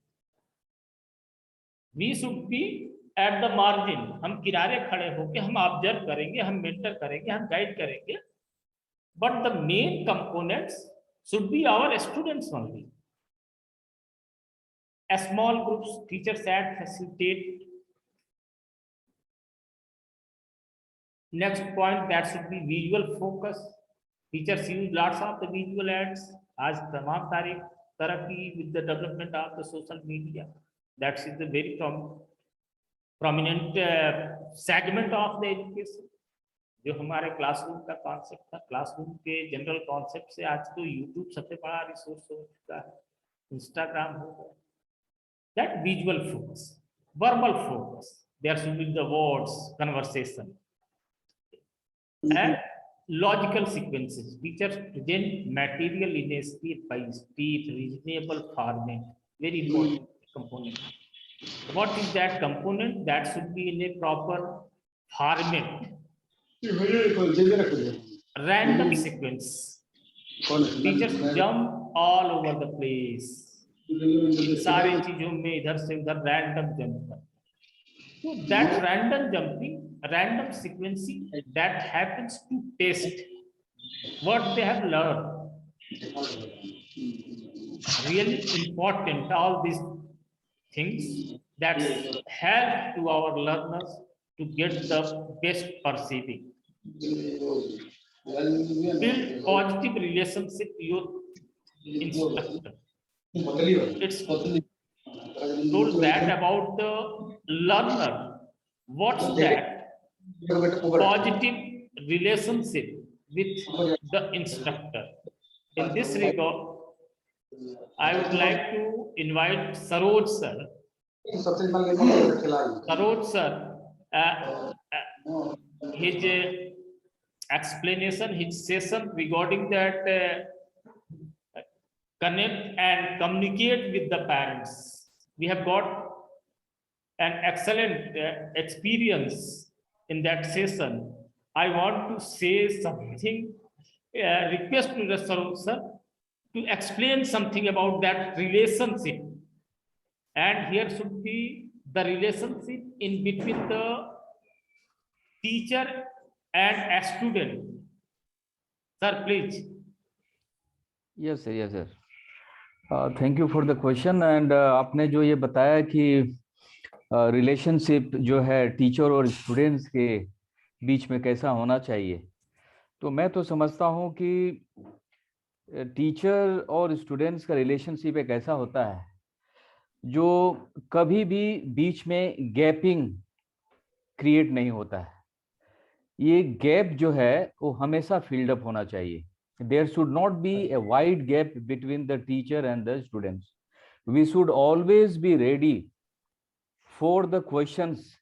[SPEAKER 1] We should be at the margin. हम किनारे खड़े होके हम observe करेंगे, हम मेंटर करेंगे, हम गाइड करेंगे. But the main components should be our students only. A small groups, teachers and facilitate. Next point, that should be visual focus. Teachers use lots of the visual aids. आज तमाम तरह की with the development of the social media. That is the very prominent segment of the education. जो हमारे classroom का concept था, classroom के general concept से आज तो यूट्यूब सबसे बड़ा रिसोर्स हो चुका है, इंस्टाग्राम हो गया. That visual focus, verbal focus, there should be the words, conversation, and logical sequences. Teachers present material in a step-by-step, reasonable format. Very important component. What is that component? That should be in a proper format. Random sequence. Teachers jump all over the place. सारी चीजों में इधर से उधर random jump. So that random jumping, random sequencing, that happens to test what they have learned. Really important, all these things that help to our learners to get the best perceiving. Build positive relationship with your instructor. It's told that about the learner. What's that positive relationship with the instructor? In this regard, I would like to invite Saroj sir. Saroj sir, his explanation, his session regarding that connect and communicate with the parents. We have got an excellent experience in that session. I want to say something, request to the Saroj sir to explain something about that relationship. And here should be the relationship in between the teacher and a student. Sir, please.
[SPEAKER 4] Yes, sir. Yes, sir. Thank you for the question. And आपने जो ये बताया कि relationship जो है teacher और students के बीच में कैसा होना चाहिए, तो मैं तो समझता हूँ कि टीचर और स्टूडेंट्स का रिलेशनशिप एक ऐसा होता है जो कभी भी बीच में गैपिंग क्रिएट नहीं होता है. ये गैप जो है वो हमेशा फिल्ड अप होना चाहिए. There should not be a wide gap between the teacher and the students. We should always be ready for the questions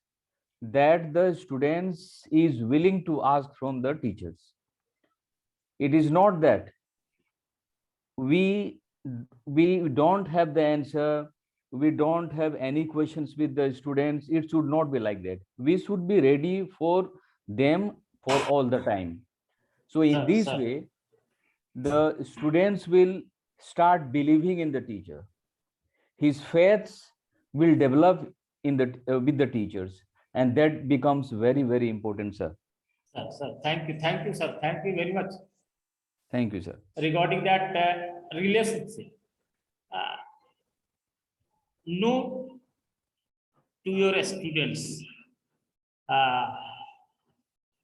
[SPEAKER 4] that the students is willing to ask from the teachers. It is not that we don't have the answer, we don't have any questions with the students. It should not be like that. We should be ready for them for all the time. So in this way, the students will start believing in the teacher. His faith will develop in the with the teachers, and that becomes very, very important, sir.
[SPEAKER 1] Sir, thank you, sir. Thank you very much.
[SPEAKER 4] Thank you, sir.
[SPEAKER 1] Regarding that relationship, know to your students.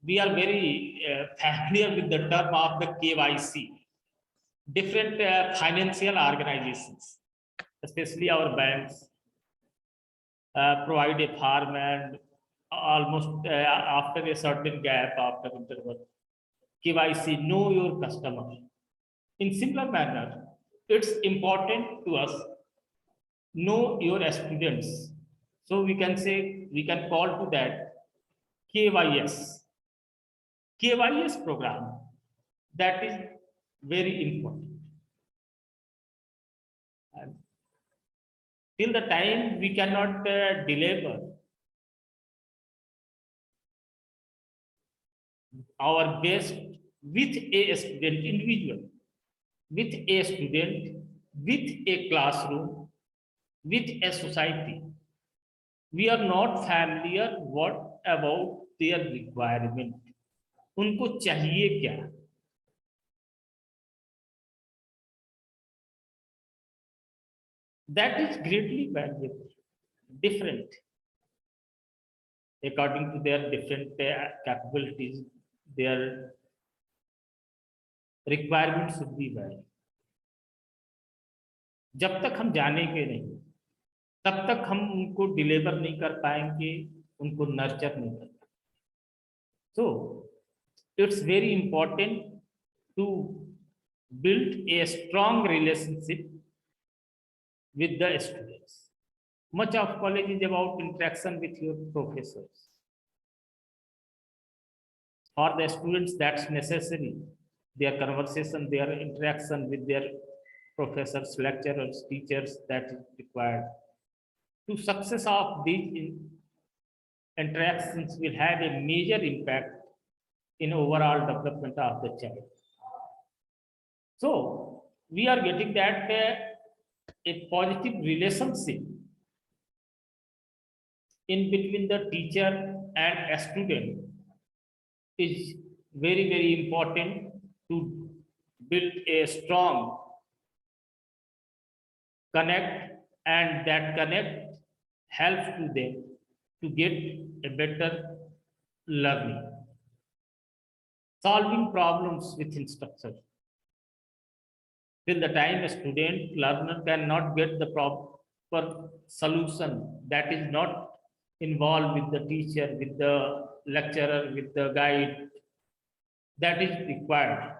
[SPEAKER 1] We are very familiar with the term of the KYC. Different financial organizations, especially our banks, provide a form, and almost after a certain gap, after interval, KYC, know your customer. In similar manner, it's important to us, know your students. So we can say, we can call to that KYS program. That is very important. And till the time we cannot deliver our best with a student individual, with a student, with a classroom, with a society. We are not familiar what about their requirement. उनको चाहिए क्या? That is greatly valuable, different according to their different capabilities, their requirement should be very. जब तक हम जानेंगे नहीं तब तक हम उनको डिलीवर नहीं कर पाएंगे, उनको नर्चर नहीं कर पाएंगे। So it's very important to build a strong relationship with the students. Much of college is about interaction with your professors. For the students, that's necessary. Their conversation, their interaction with their professors, lecturers, teachers, that is required. To success of these interactions will have a major impact in overall development of the child. So we are getting that a positive relationship in between the teacher and a student is very, very important to build a strong connect, and that connect helps to them to get a better learning. Solving problems with instruction. Till the time a student learner cannot get the proper solution, that is not involved with the teacher, with the lecturer, with the guide, that is required.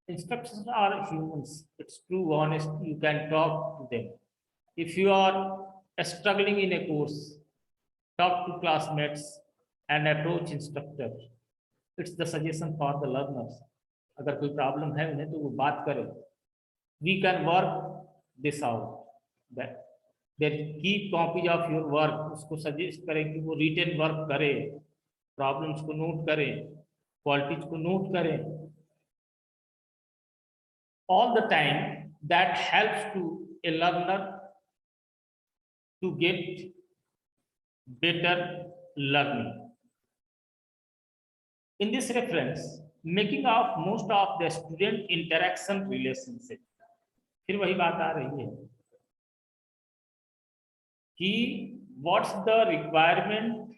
[SPEAKER 1] Instructors are humans. It's true, honest. You can talk to them. If you are struggling in a course, talk to classmates and approach instructor. It's the suggestion for the learners. अगर कोई problem है उन्हें तो वो बात करें. We can work this out. That they keep copies of your work. उसको suggest करें कि वो written work करे, problems को note करें, qualities को note करें. All the time that helps to a learner to get better learning. In this reference, making of most of the student interaction relationship. फिर वही बात आ रही है कि what's the requirement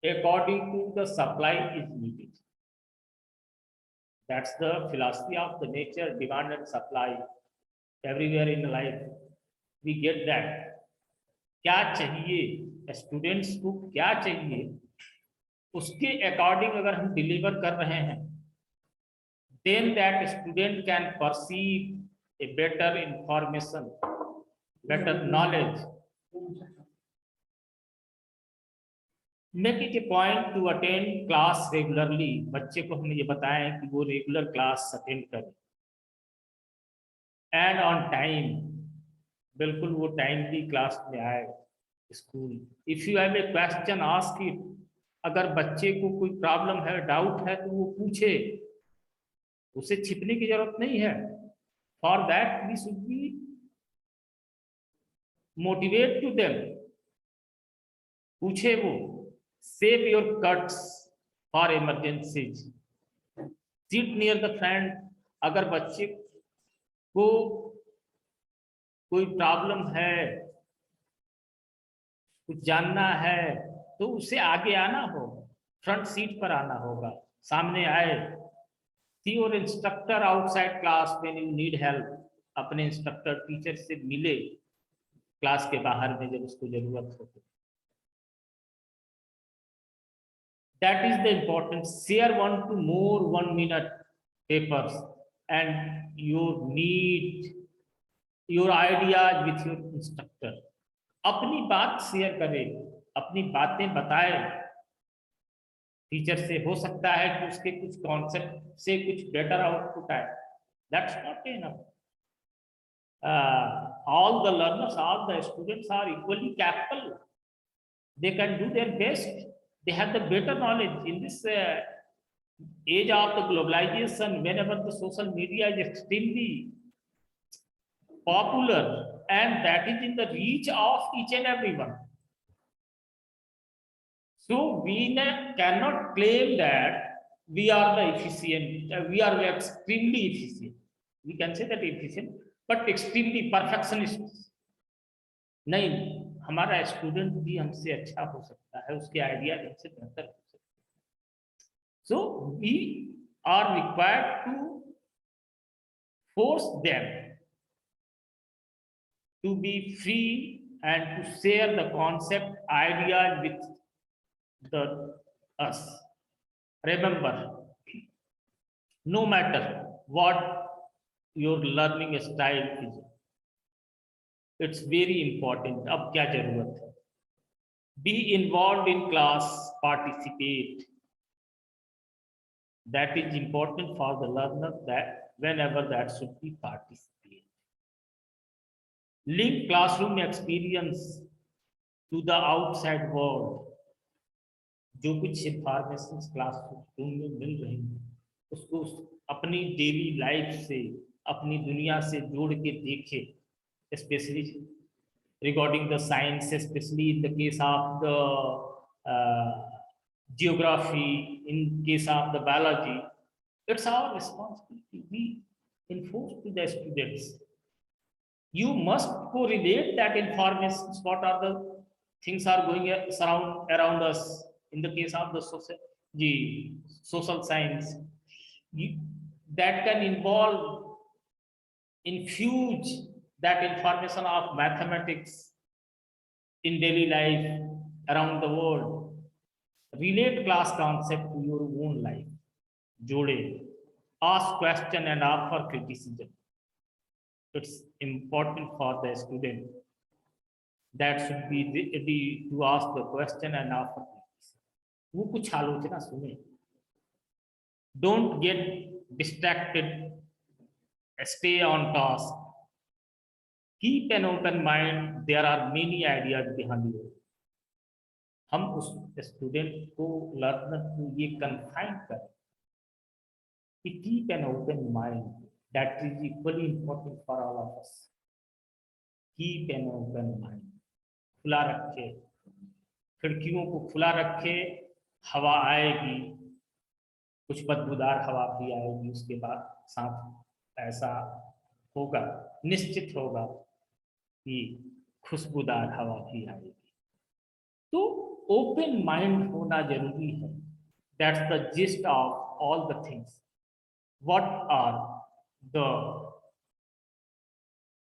[SPEAKER 1] according to the supply is needed. That's the philosophy of the nature, demand and supply. Everywhere in life we get that. क्या चाहिए students को, क्या चाहिए उसके अकॉर्डिंग अगर हम डिलीवर कर रहे हैं, then that student can perceive a better information, better knowledge. Make it a point to attend class regularly. बच्चे को हमने ये बताया है कि वो रेगुलर क्लास अटेंड करें एंड ऑन टाइम, बिल्कुल वो टाइमली क्लास में आए school. If you have a question ask it. अगर बच्चे को कोई प्रॉब्लम है, डाउट है, तो वो पूछे, उसे छिपने की जरूरत नहीं है. For that we should be motivate to them. पूछे वो. Save your cuts for emergencies. Sit near the friend. अगर बच्चे को कोई प्रॉब्लम है, कुछ जानना है, तो उसे आगे आना होगा, फ्रंट सीट पर आना होगा, सामने आए. See your instructor outside class when you need help. अपने इंस्ट्रक्टर टीचर से मिले क्लास के बाहर में जब उसको जरूरत हो. That is the important. Share 1 to more 1 minute papers and your need, your ideas with your instructor. अपनी बात शेयर करें, अपनी बातें बताए टीचर से. हो सकता है कि उसके कुछ कॉन्सेप्ट से कुछ बेटर आउटपुट आए. That's not enough. all the learners, all the students are equally capable. They can do their best. They have the better knowledge in this age of the globalization, whenever the social media is extremely popular and that is in the reach of each and everyone. So we cannot claim that we are the efficient, we are extremely efficient. We can say that efficient, but extremely perfectionist नहीं. हमारा student भी हमसे अच्छा हो सकता है, उसके idea हमसे बेहतर हो सकता है. So we are required to force them to be free and to share the concept ideas with us. Remember, no matter what your learning style is, it's very important. अब क्या जरूरत है? Be involved in class, participate. That is important for the learner, that whenever that should be participate. Link classroom experience to the outside world. जो कुछ information classroom में मिल रही है उसको अपनी डेली लाइफ से, अपनी दुनिया से जोड़ के देखे, especially regarding the science, especially in the case of the geography, in case of the biology. It's our responsibility. We enforce to the students. You must correlate that information. What are the things are going around us? In the case of the social science, that can involve, infuse that information of mathematics in daily life around the world. Relate class concept to your own life. Jode, ask question and offer criticism. It's important for the student that should be ready to ask the question and offer criticism. वो कुछ आलोचना सुने. Don't get distracted. Stay on task. Keep an open mind. There are many ideas behind you. हम उस student को, learner को ये confine करें कि keep an open mind. That is equally important for all of us. Keep an open mind. खुला रखे, खिड़कियों को खुला रखे. हवा आएगी, कुछ बदबूदार हवा भी आएगी, उसके बाद साथ ऐसा होगा, निश्चित होगा कि खुशबूदार हवा भी आएगी. तो ओपन माइंड होना जरूरी है. That's the gist of all the things. What are the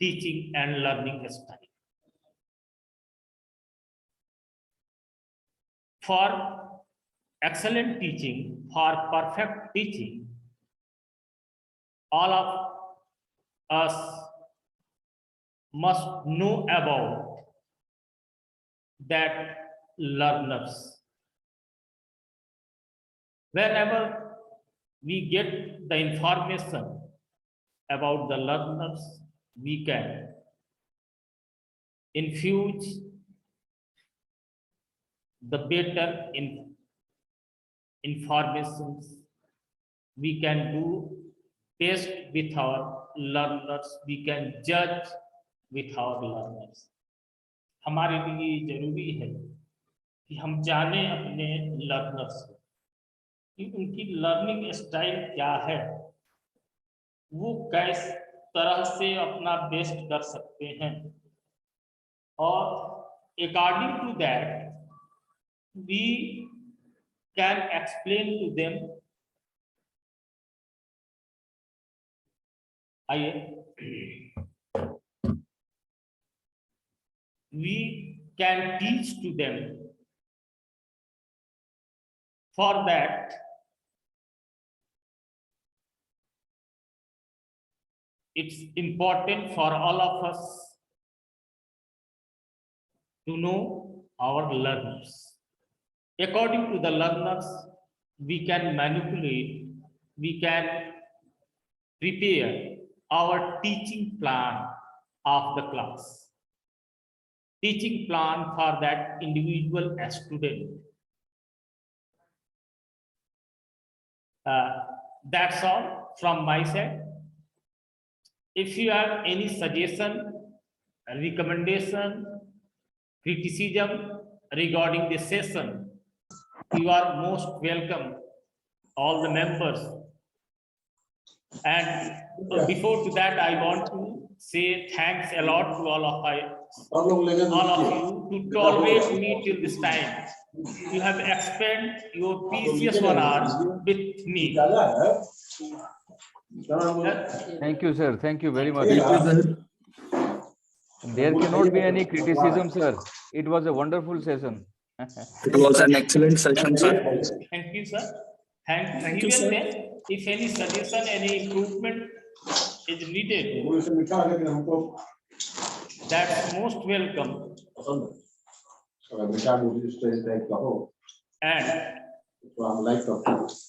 [SPEAKER 1] teaching and learning style for excellent teaching, for perfect teaching, all of us must know about that learners. Whenever we get the information about the learners, we can infuse the better informations. We can do test with our learners. We can judge with our learners. हमारे लिए जरूरी है कि हम जाने अपने learners कि उनकी लर्निंग स्टाइल क्या है, वो किस तरह से अपना बेस्ट कर सकते हैं, और according to that we can explain to them. We can teach to them. For that, it's important for all of us to know our learners. According to the learners, we can manipulate, we can prepare our teaching plan of the class, teaching plan for that individual student. That's all from my side. If you have any suggestion, recommendation, criticism regarding this session, you are most welcome, all the members. And before to that, I want to say thanks a lot to all of you to tolerate me till this time. You have spent your precious 1 hour with me.
[SPEAKER 4] Thank you, sir. Thank you very much.
[SPEAKER 5] Thank you, sir.
[SPEAKER 4] There cannot be any criticism, sir. It was a wonderful session.
[SPEAKER 5] It was an excellent session, sir.
[SPEAKER 1] Thank you, sir. Thank you.
[SPEAKER 5] Thank you,
[SPEAKER 1] Even
[SPEAKER 5] sir.
[SPEAKER 1] then, if any suggestion, any improvement is needed, that's most welcome. And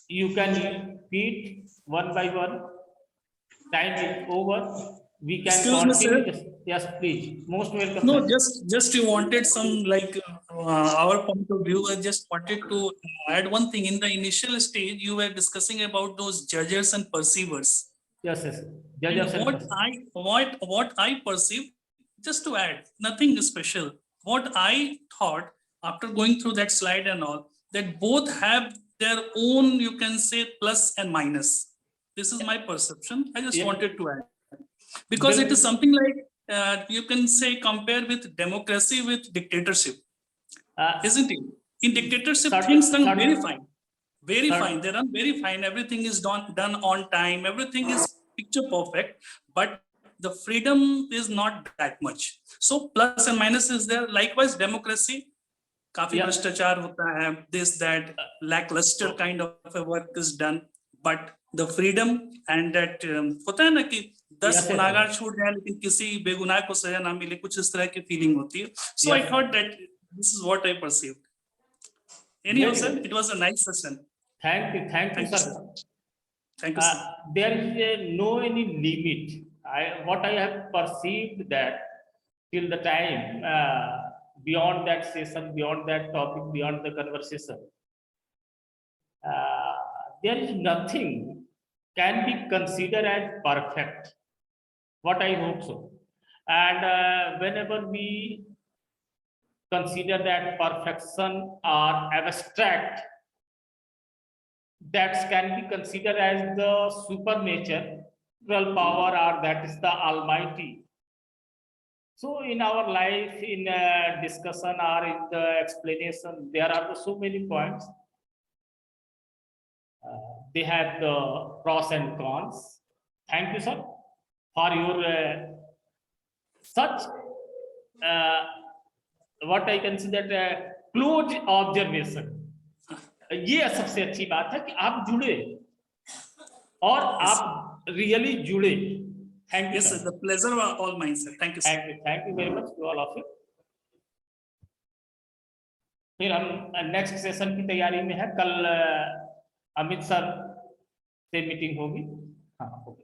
[SPEAKER 1] you can repeat one by one. Time is over. We can
[SPEAKER 5] Excuse me, sir.
[SPEAKER 1] continue. Yes, please. Most welcome.
[SPEAKER 5] No,
[SPEAKER 1] sir.
[SPEAKER 5] just you wanted some like our point of view. I just wanted to add one thing. In the initial stage, you were discussing about those judges and perceivers.
[SPEAKER 1] Yes, yes.
[SPEAKER 5] And what I perceived, just to add, nothing special. What I thought after going through that slide and all, that both have their own, you can say, plus and minus. This is my perception. I just
[SPEAKER 1] Yeah.
[SPEAKER 5] wanted to add, because it is something like you can say compare with democracy with dictatorship, isn't it? In dictatorship, things run very fine. Very fine. They run very fine. Everything is done on time. Everything is picture perfect. But the freedom is not that much. So plus and minus is there. Likewise, democracy, काफी भ्रष्टाचार होता है. This that lackluster kind of a work is done. But the freedom and that होता है ना कि 10 गुनाहगार छूट जाए लेकिन किसी बेगुनाह को सजा ना मिले, कुछ इस तरह की feeling होती है. So I thought that this is what I perceived. Anyhow, sir, it was a nice session.
[SPEAKER 1] Thank you, sir.
[SPEAKER 5] Thank you, sir.
[SPEAKER 1] There is no any limit. What I have perceived that till the time beyond that session, beyond that topic, beyond the conversation, there is nothing can be considered as perfect. What I hope so. And whenever we consider that perfection or abstract, that can be considered as the supernatural power, or that is the Almighty. So in our life, in discussion or in the explanation, there are so many points. They have the pros and cons. Thank you, sir, for your such what I consider close observation. ये सबसे अच्छी बात है कि आप जुड़े और आप रियली जुड़े. Thank you
[SPEAKER 5] sir. The pleasure was all mine, sir. Thank you.
[SPEAKER 1] Thank you very much to all of you. फिर हम नेक्स्ट सेशन की तैयारी में है. कल अमित सर से मीटिंग होगी. हाँ, ओके.